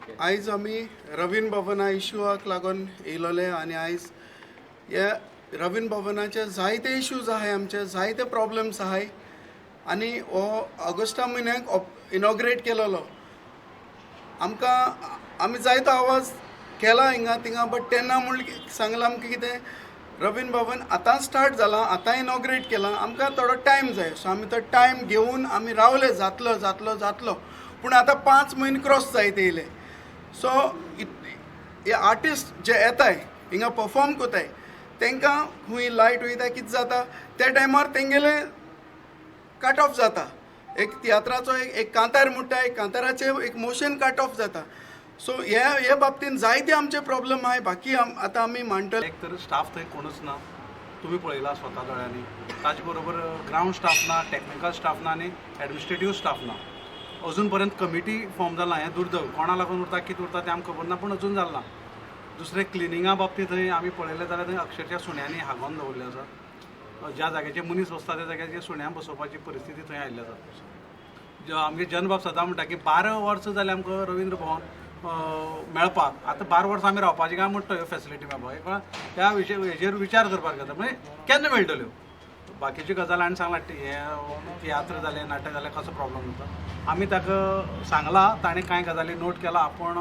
आयज आमी रवीन भवना इश्यूआक लागून येयलोले आनी आयज हे रवीन भवनाचे जायते इश्यूज आहाय, आमचे जायते प्रॉब्लेम्स आहाय आनी हो ऑगस्टा म्हयन्याक इनॉग्रेट केलेलो. आमकां आमी जायतो आवाज केला हिंगा थिंगा, बट तेन्ना म्हणलें सांगलां आमकां कितें, रवीन भवन आतां स्टार्ट जालां, आतां इनॉग्रेट केलां, आमकां थोडो टायम जाय. सो आमी तो टायम घेवन आमी रावले, जातलो जातलो जातलो, पूण आतां 5 म्हयने क्रॉस जायत येयले. सो हे आर्टिस्ट जे येताय हिंगा परफॉर्म कोताय तांकां खूंय लायट वयता, कितें जाता त्या टायमार तेंगेले कट ऑफ जाता. एक तियात्राचो एक कांतार म्हणटा, एक कांताराचे एक मोशन कट ऑफ जाता. सो हे बाबतींत जायते आमचे प्रॉब्लेम आहाय. बाकी आतां आमी मांडटले. एक तर स्टाफ थंय कोणूच ना, तुम्ही पळयला स्वता दोळ्यांनी. ताचे बरोबर ग्राउंड स्टाफ ना, टॅक्निकल स्टाफ ना आनी एडमिनिस्ट्रेटीव स्टाफ ना. अजून पर्यंत कमिटी फॉर्म जाला, हें दुर्दैव. कोणा लागून उरता, कितें उरता तें आमकां खबर ना, पूण अजून जालें ना. दुसरें क्लिनिंगा बाबतींत थंय आमी पळयलें जाल्यार थंय अक्षरशः सुण्यांनी हागोवन दवरले आसा. ज्या जाग्याचेर मनीस बसता त्या जाग्याचेर सुण्या बसोवपाची परिस्थिती थंय आयिल्ली आसा. आमगे जनबाब सदां म्हणटा की 12 वर्सां जालीं आमकां रवींद्र भवन मेळपाक. आतां 12 वर्सां आमी रावपाची काय म्हणटा ह्यो फॅसिलिटी मेळपाक. त्या हेजेर विचार करपाक जाता, म्हणजे केन्ना मेळटल्यो. बाकीच्यो गजाली आनी सांगला, हें तियात्र जालें, नाटक जालें, कसो प्रॉब्लम जाता. आमी ताका सांगला, ताणें कांय गजाली नोट केला, आपण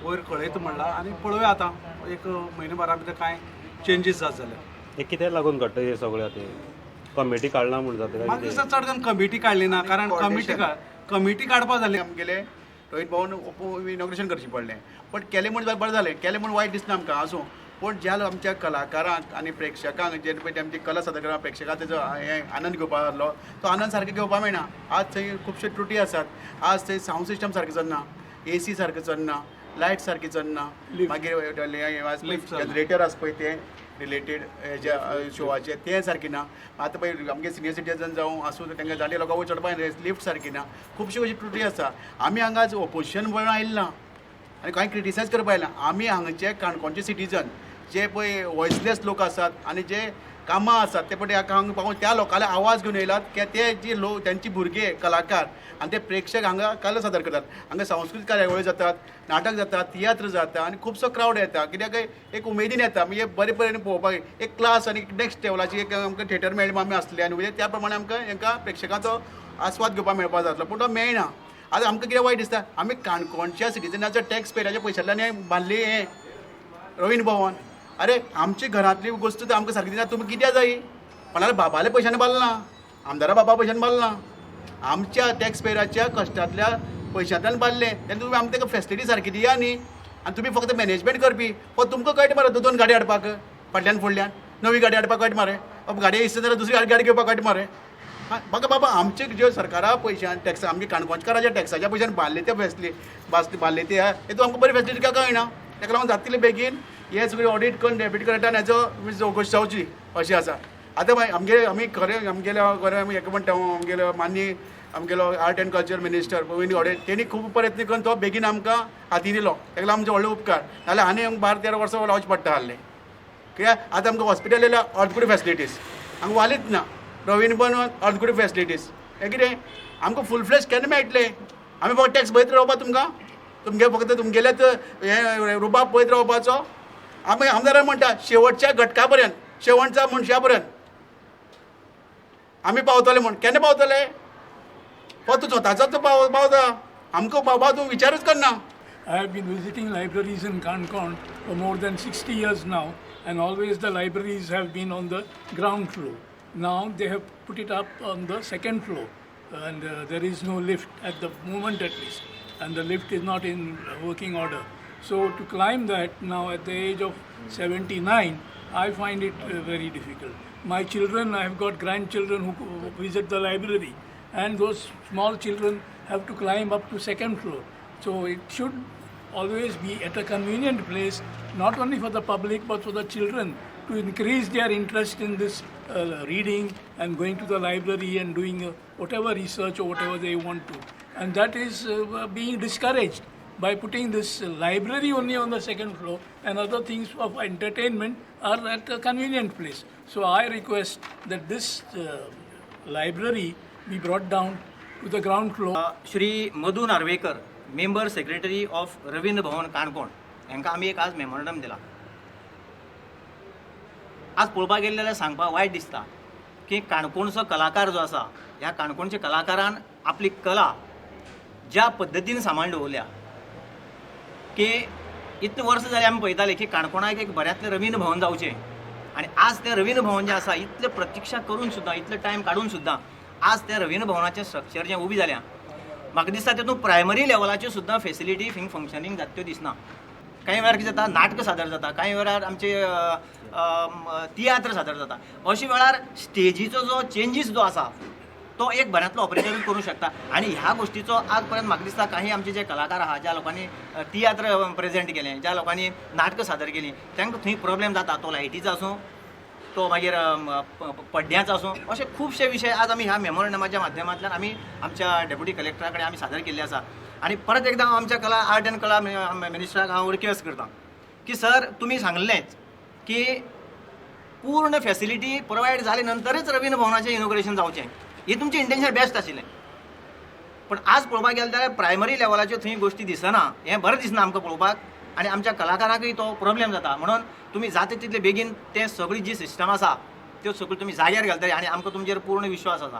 वयर कळयता म्हणला आनी पळोवया आतां एक म्हयनोभरा भितर कांय चेंजीस जात जाल्यार. हे कित्याक लागून घडटा हे सगळें आतां? कमिटी काडना म्हूण जाता म्हाका दिसता चड करून कमिटी काडली ना, कारण कमिटी काडपा जाली. आमगेले रोहीत भवन इनॉग्रेशन करचें पडलें, बट केलें म्हण बरें जालें, केलें म्हण वायट दिसना आमकां. आसूं, पूण ज्या आमच्या कलाकारांक आनी प्रेक्षकांक जे पळय आमची कला सादर करता प्रेक्षकांक तेजो आनंद घेवपा जालो, तो आनंद सारको घेवपा मेळना. आज थंय खुबश्यो त्रुटी आसात. आज थंय सावंड सिस्टम सारकें चलना, AC सारकें चलना, लायट सारकी चलना, मागीर जनरेटर आसा पळय तें रिलेटेड हेज्या शोवाचे तें सारकें ना. आतां पळय आमगे सिनियर सिटीजन जावं आसूं तांकां जाणटे लोकांक चडपा लिफ्ट सारकी ना. खुबश्यो अशी त्रुटी आसा. आमी हांगा ओपोजिशन म्हणून आयिल्ले ना आनी कांय क्रिटिसायज करपा आयला. आमी हांगाचे काणकोणचे सिटीजन जे पळय वॉयसलेस लोक आसात आनी जे कामां आसात ते पळय हांगा पावून त्या लोकांले आवाज घेवन येयलात की ते जे लोक त्यांचे भुरगे कलाकार आनी ते प्रेक्षक हांगा कला सादर करतात. हांगा सांस्कृतीक कार्यावळी जातात, नाटक जातात, तियात्र जाता आनी खुबसो क्रावड येता. कित्याक एक उमेदीन येता म्हणजे बरे बरें पळोवपाक एक क्लास आनी नेक्स्ट लेवलाची एक आमकां थिएटर मेळ्ळें आमी आसले आनी त्या प्रमाणे आमकां हांकां प्रेक्षकांचो आस्वाद घेवपाक मेळपा जातलो, पूण तो मेळना. आतां आमकां कितें वायट दिसता, आमी काणकोणच्या सिटीजनाच्या टॅक्स पेयराच्या पयशांतल्यान बांदली हें रवीन भवन. अरे आमची घरांतली गोश्ट तर आमकां सारकी दिना, तुमी कित्याक जायी? कोणाल्या बाबाले पयशांनी बांदला, आमदारा बाबा पयशांनी बांदला, आमच्या टॅक्स पेयराच्या कश्टांतल्या पयशांतल्यान बांदले. तेन्ना तुमी आमकां ताका फॅसिलिटी सारकी दिया न्ही. आनी तुमी फक्त मॅनेजमेंट करपी. पण तुमकां कळटा मरे 2 गाडी हाडपाक फाटल्यान फुडल्यान, नवी गाडी हाडपाक कळटा मरे, गाडी दिसता जाल्यार दुसरी गाडी घेवपाक कळटा मरे. म्हाका बाबा आमचे ज्यो सरकारा पयशान टॅक्स आमगे काणकोणकाराच्या टॅक्साच्या पयशान बांदले ते फॅसिलिटी बांदले ते हेतून आमकां बरी फॅसिलिटी काय कळना. ताका लागून जातले बेगीन हे सगळें ऑडिट करून डेप्युटी कलेक्टरान हेचो चवकशी जावची अशी आसा. आतां मागीर आमी खरें आमगेलो खरें आमी हेका म्हणटा आमगेलो माननीय आमगेलो art and culture minister Govind Gawade तेणी खूब प्रयत्न करून तो बेगीन आमकां हाती दिलो. ताका लागून आमचे व्हडले उपकार. नाल्यार आनी 12-13 वर्सां लावचें पडटा आसलें. कित्याक आतां आमकां हॉस्पिटल येयल्या ऑर्थोपेडिक फॅसिलिटीज हांगा वालीच ना. रवीन भवन ऑर्थोपेडिक फॅसिलिटीज हे कितें आमकां फूल फ्लेश केन्ना मेळटले? आमी फक्त टॅक्स भरत रावपा तुमकां? तुमगे फक्त तुमगेलेच हे रुबाब पळयत रावपाचो? आमी आमदारान म्हणटा शेवटच्या घटका पर्यंत, शेवटच्या मनशा पर्यंत आमी पावतले म्हण. केन्ना पावतले? फक्त स्वताचोच पावता. आमकां बाबा तूं विचारूच करना. I have been visiting libraries in Kankan for more than 60 years now, and always the libraries have been on the ground floor. Now they have put it up on the second floor, and there is no lift at the moment at least, and the lift is not in working order. So to climb that now at the age of 79, I find it very difficult. My children, I have got grandchildren who visit the library, and those small children have to climb up to second floor. So it should always be at a convenient place, not only for the public but for the children, to increase their interest in this reading and going to the library and doing whatever research or whatever they want to. And that is being discouraged by putting this library only on the second floor, and other things of entertainment are at a convenient place. So I request that this library be brought down to the ground floor. Shri Madhu Narvekar member secretary of Ravindra Bhavan Canacona हांकां आमी एक आज memorandum दिला. आज पळोवपाक गेले जाल्यार सांगपाक वायट दिसता की काणकोणचो कलाकार जो आसा ह्या काणकोणच्या कलाकारान आपली कला ज्या पद्दतीन सांबाळून दवरल्या की इतले वर्स जाले आमी पळयताले की काणकोणाक एक बऱ्यांतलें रवींद्र भवन जावचें आनी आज तें रवींद्र भवन जें आसा इतले प्रतीक्षा करून सुद्दां इतले टायम काडून सुद्दां आज त्या रवींद्र भवनाचें स्ट्रक्चर जें उबी जाल्यां म्हाका दिसता तेतून प्रायमरी लेवलाच्यो सुद्दां फेसिलिटी थिंग फंक्शनींग जाता त्यो दिसना. काही वेळार कितें जाता नाटक सादर जाता, काही वेळार आमचे तियात्र सादर जाता. अशा वेळार स्टेजीचो जो चेंजीस जो आसा तो एक बऱ्यांतलो ऑपरेटर करूंक शकता आनी ह्या गोष्टीचो आज पर्यंत म्हाका दिसता काही आमचे जे कलाकार आहा ज्या लोकांनी तियात्र प्रेजेंट केलें, ज्या लोकांनी नाटकां सादर केलीं तांकां थंय प्रॉब्लेम जाता. तो लायटीचो आसूं, तो मागीर पड्ड्याचो आसूं, अशे खुबशे विशय आज आमी ह्या मेमोरंडमाच्या माध्यमांतल्यान आमी आमच्या डेप्युटी कलेक्टरा कडेन आमी सादर केल्ले आसा. आणि परत एकदा आमच्या कला आर्ट अँड कला मिनिस्टराक हांव रिक्वेस्ट करता की सर तुमी सांगलेंच की पूर्ण फॅसिलिटी प्रोवायड जाले नंतरच रवींद्र भवनाचें इनॉग्रेशन जावचें. ही तुमचें इंटेन्शन बेस्ट आशिल्लें, पण आज पळोवपाक गेले जाल्यार प्रायमरी लेवलाच्यो थंय गोश्टी दिसना. हें बरें दिसना आमकां पळोवपाक आनी आमच्या कलाकारांकय तो प्रॉब्लेम जाता. म्हणून तुमी जाता तितले बेगीन तें सगळी जी सिस्टम आसा त्यो सगळ्यो तुमी जाग्यार घालतले आनी आमकां तुमचेर पूर्ण विश्वास आसा.